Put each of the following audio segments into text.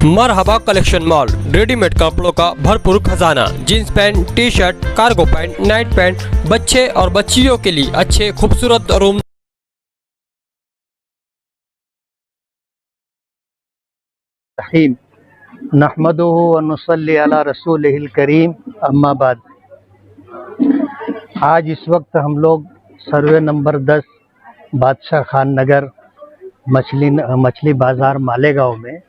मरहबा collection mall, readymade कपड़ों का भरपूर खजाना, jeans pant, T shirt, cargo pant, night pant, बच्चे और बच्चियों के लिए अच्छे खूबसूरत रूम। नहमदुहु व नुसल्ली अला रसूलिहिल करीम, अम्मा बाद। आज इस वक्त हम लोग सर्वे नंबर 10 बादशाह खान नगर मछली बाज़ार मालेगांव में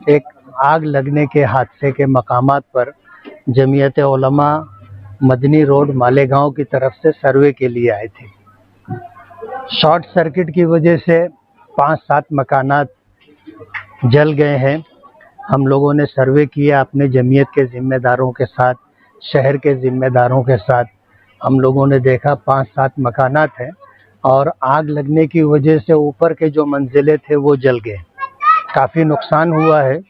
एक आग लगने के हादसे के मकामात पर जमीयत उलमा मदनी रोड मालेगांव की तरफ से सर्वे के लिए आए थे। शॉर्ट सर्किट की वजह से 5-7 मकानात जल गए हैं। हम लोगों ने सर्वे किया अपने जमीयत के ज़िम्मेदारों के साथ, शहर के ज़िम्मेदारों के साथ। हम लोगों ने देखा 5-7 मकानात हैं और आग लगने की वजह से ऊपर के जो मंजिलें थे वो जल गए, काफ़ी नुकसान हुआ है।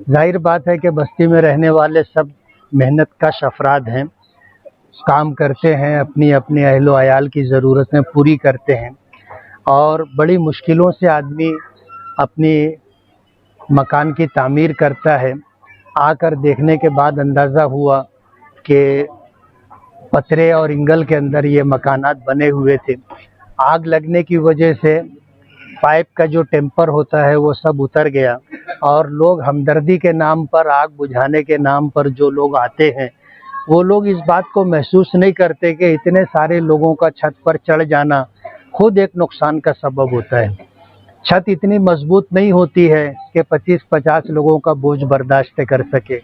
जाहिर बात है कि बस्ती में रहने वाले सब मेहनत कश अफराद हैं, काम करते हैं, अपनी अपनी अहलो अयाल की ज़रूरतें पूरी करते हैं और बड़ी मुश्किलों से आदमी अपनी मकान की तामीर करता है। आकर देखने के बाद अंदाज़ा हुआ कि पतरे और इंगल के अंदर ये मकानात बने हुए थे। आग लगने की वजह से पाइप का जो टेम्पर होता है वो सब उतर गया और लोग हमदर्दी के नाम पर, आग बुझाने के नाम पर जो लोग आते हैं वो लोग इस बात को महसूस नहीं करते कि इतने सारे लोगों का छत पर चढ़ जाना खुद एक नुकसान का सबब होता है। छत इतनी मजबूत नहीं होती है कि 25-50 लोगों का बोझ बर्दाश्त कर सके।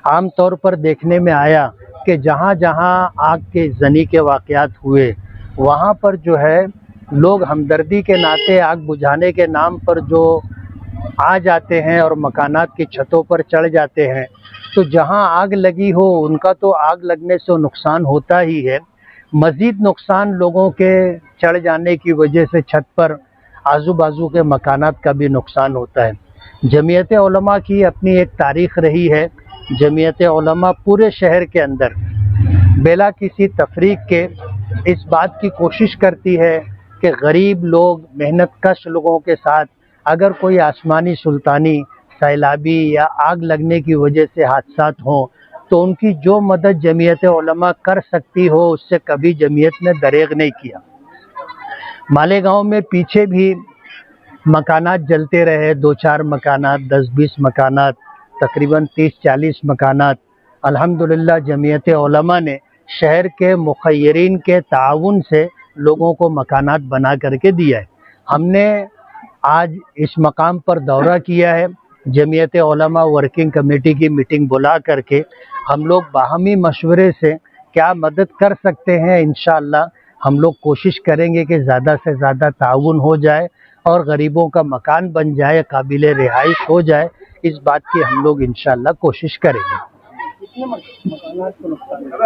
आम तौर पर देखने में आया कि जहाँ जहाँ आग के जनी के वाक़यात हुए वहाँ पर जो है लोग हमदर्दी के नाते आग बुझाने के नाम पर जो आ जाते हैं और मकानात की छतों पर चढ़ जाते हैं, तो जहाँ आग लगी हो उनका तो आग लगने से नुकसान होता ही है, मज़ीद नुकसान लोगों के चढ़ जाने की वजह से छत पर आजू बाजू के मकानात का भी नुकसान होता है। जमीयत उलमा की अपनी एक तारीख़ रही है। जमीयत उलमा पूरे शहर के अंदर बेला किसी तफरीक के इस बात की कोशिश करती है कि गरीब लोग, मेहनत कश लोगों के साथ अगर कोई आसमानी सुल्तानी, सैलाबी या आग लगने की वजह से हादसात हों तो उनकी जो मदद जमीयत उलमा कर सकती हो उससे कभी जमीयत ने दरेग नहीं किया। मालेगांव में पीछे भी मकानात जलते रहे, 2-4 मकानात, 10-20 मकानात, तकरीबन 30-40 मकानात। अल्हम्दुलिल्लाह जमीयत उलमा ने शहर के मुखय्यरीन के ताउन से लोगों को मकानात बना करके दिया है। हमने आज इस मकाम पर दौरा किया है। जमीयत उलमा वर्किंग कमेटी की मीटिंग बुला करके हम लोग बाहमी मशवरे से क्या मदद कर सकते हैं, इंशाअल्लाह हम लोग कोशिश करेंगे कि ज़्यादा से ज़्यादा ताउन हो जाए और गरीबों का मकान बन जाए, काबिल रिहाइश हो जाए। इस बात की हम लोग इंशाअल्लाह कोशिश करेंगे।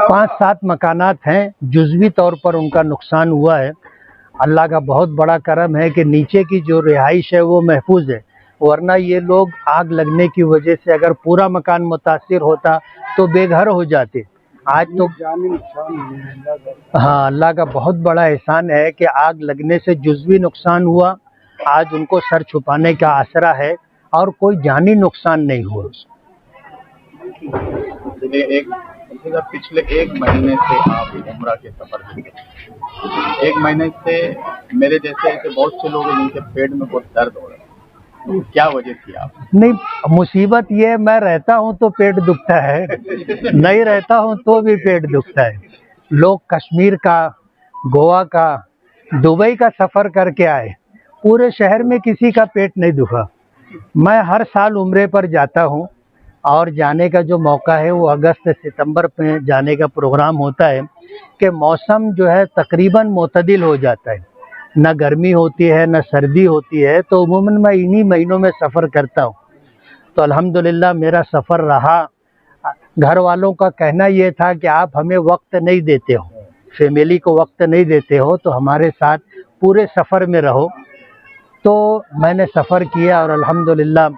5-7 मकानात हैं, जुज़वी तौर पर उनका नुकसान हुआ है। अल्लाह का बहुत बड़ा करम है कि नीचे की जो रिहाइश है वो महफूज है, वरना ये लोग आग लगने की वजह से अगर पूरा मकान मुतासिर होता तो बेघर हो जाते। आज तो हाँ, अल्लाह का बहुत बड़ा एहसान है कि आग लगने से जुज़वी नुकसान हुआ, आज उनको सर छुपाने का आसरा है और कोई जानी नुकसान नहीं हुआ। पिछले 1 महीने से आप उम्रा के सफर में, 1 महीने से मेरे जैसे ऐसे बहुत से लोग हैं जिनके पेट में बहुत दर्द हो रहा है, क्या वजह थी आप? नहीं, मुसीबत ये मैं रहता हूँ तो पेट दुखता है, नहीं रहता हूँ तो भी पेट दुखता है। लोग कश्मीर का, गोवा का, दुबई का सफ़र करके आए, पूरे शहर में किसी का पेट नहीं दुखा। मैं हर साल उम्रे पर जाता हूँ और जाने का जो मौका है वो अगस्त सितंबर में जाने का प्रोग्राम होता है कि मौसम जो है तकरीबन मोतदिल हो जाता है, न गर्मी होती है न सर्दी होती है, तो उमूमन मैं इन्हीं महीनों में सफ़र करता हूँ। तो अल्हम्दुलिल्लाह मेरा सफ़र रहा। घर वालों का कहना ये था कि आप हमें वक्त नहीं देते हो, फैमिली को वक्त नहीं देते हो, तो हमारे साथ पूरे सफ़र में रहो। तो मैंने सफ़र किया और अल्हम्दुलिल्लाह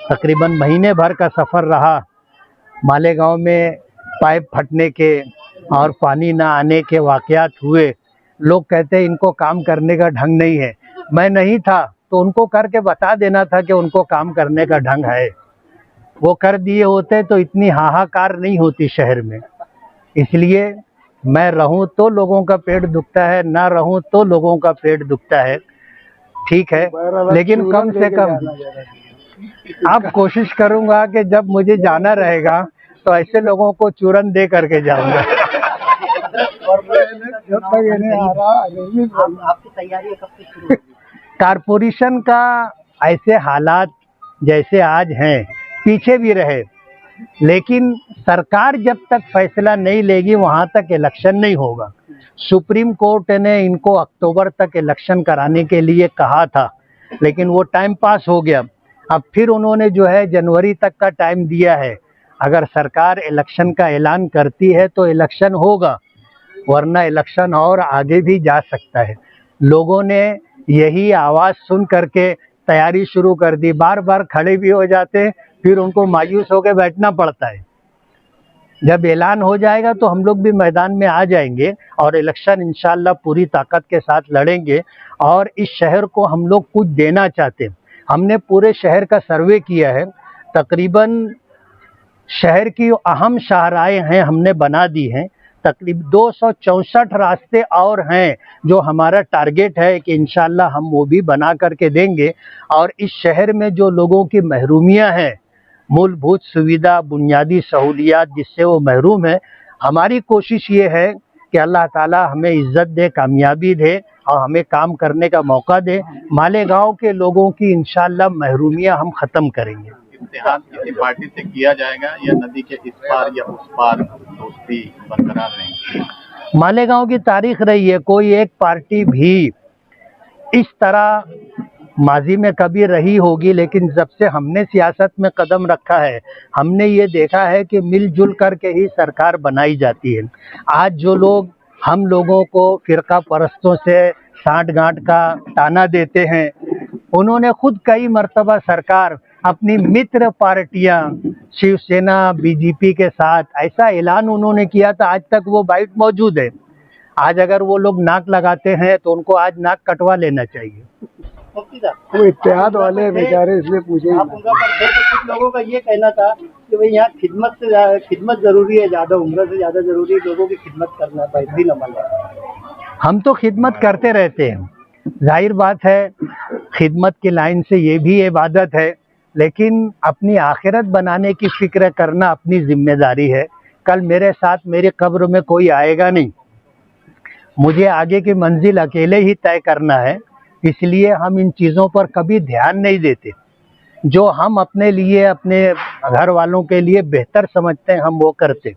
तकरीबन महीने भर का सफ़र रहा। मालेगांव में पाइप फटने के और पानी ना आने के वाक़यात हुए। लोग कहते हैं इनको काम करने का ढंग नहीं है। मैं नहीं था तो उनको करके बता देना था कि उनको काम करने का ढंग है। वो कर दिए होते तो इतनी हाहाकार नहीं होती शहर में। इसलिए मैं रहूं तो लोगों का पेट दुखता है, ना रहूं तो लोगों का पेट दुखता है, ठीक है। लेकिन कम से कम अब कोशिश करूंगा कि जब मुझे जाना रहेगा तो ऐसे लोगों को चूरन दे करके जाऊंगा। जब तक ये नहीं आ रहा आपकी तैयारी कब से शुरू होगी? कारपोरेशन का ऐसे हालात जैसे आज हैं पीछे भी रहे, लेकिन सरकार जब तक फैसला नहीं लेगी वहां तक इलेक्शन नहीं होगा। सुप्रीम कोर्ट ने इनको अक्टूबर तक इलेक्शन कराने के लिए कहा था, लेकिन वो टाइम पास हो गया। अब फिर उन्होंने जो है जनवरी तक का टाइम दिया है। अगर सरकार इलेक्शन का ऐलान करती है तो इलेक्शन होगा, वरना इलेक्शन और आगे भी जा सकता है। लोगों ने यही आवाज़ सुन करके तैयारी शुरू कर दी, बार बार खड़े भी हो जाते, फिर उनको मायूस होकर बैठना पड़ता है। जब ऐलान हो जाएगा तो हम लोग भी मैदान में आ जाएंगे और इलेक्शन इंशाल्लाह पूरी ताकत के साथ लड़ेंगे। और इस शहर को हम लोग कुछ देना चाहते हैं। हमने पूरे शहर का सर्वे किया है, तकरीबन शहर की अहम शाहराहें हैं हमने बना दी हैं। तकरीबन 264 रास्ते और हैं जो हमारा टारगेट है कि इंशाल्लाह हम वो भी बना करके देंगे। और इस शहर में जो लोगों की महरूमियां हैं, मूलभूत सुविधा, बुनियादी सहूलियात जिससे वो महरूम है, हमारी कोशिश ये है कि अल्लाह ताला हमें इज्जत दे, कामयाबी दे और हमें काम करने का मौका दे। मालेगांव के लोगों की इंशाल्लाह महरूमियां हम ख़त्म करेंगे। इत्तेहाद किसी पार्टी से किया जाएगा या नदी के इस पार या उस पार दोस्ती बरकरार रहेगी? मालेगांव की तारीख रही है, कोई एक पार्टी भी इस तरह माजी में कभी रही होगी, लेकिन जब से हमने सियासत में कदम रखा है हमने ये देखा है कि मिलजुल करके ही सरकार बनाई जाती है। आज जो लोग हम लोगों को फिरका परस्तों से साठ गांठ का ताना देते हैं, उन्होंने खुद कई मर्तबा सरकार अपनी मित्र पार्टियां शिवसेना बीजेपी के साथ ऐसा ऐलान उन्होंने किया था, आज तक वो बाइट मौजूद है। आज अगर वो लोग नाक लगाते हैं तो उनको आज नाक कटवा लेना चाहिए। वो इत्तेहाद वाले बेचारे इसलिए पूछे आप उनका पर कुछ लोगों का ये कहना था कि भाई यहाँ खिदमत जरूरी है, ज्यादा उम्र से ज्यादा जरूरी है लोगों की खिदमत करना, बैतरी न माना। हम तो खिदमत करते रहते हैं, जाहिर बात है खिदमत की लाइन से ये भी इबादत है, लेकिन अपनी आखिरत बनाने की फिक्र करना अपनी जिम्मेदारी है। कल मेरे साथ मेरी कब्र में कोई आएगा नहीं, मुझे आगे की मंजिल अकेले ही तय करना है। इसलिए हम इन चीज़ों पर कभी ध्यान नहीं देते। जो हम अपने लिए, अपने घर वालों के लिए बेहतर समझते हैं हम वो करते।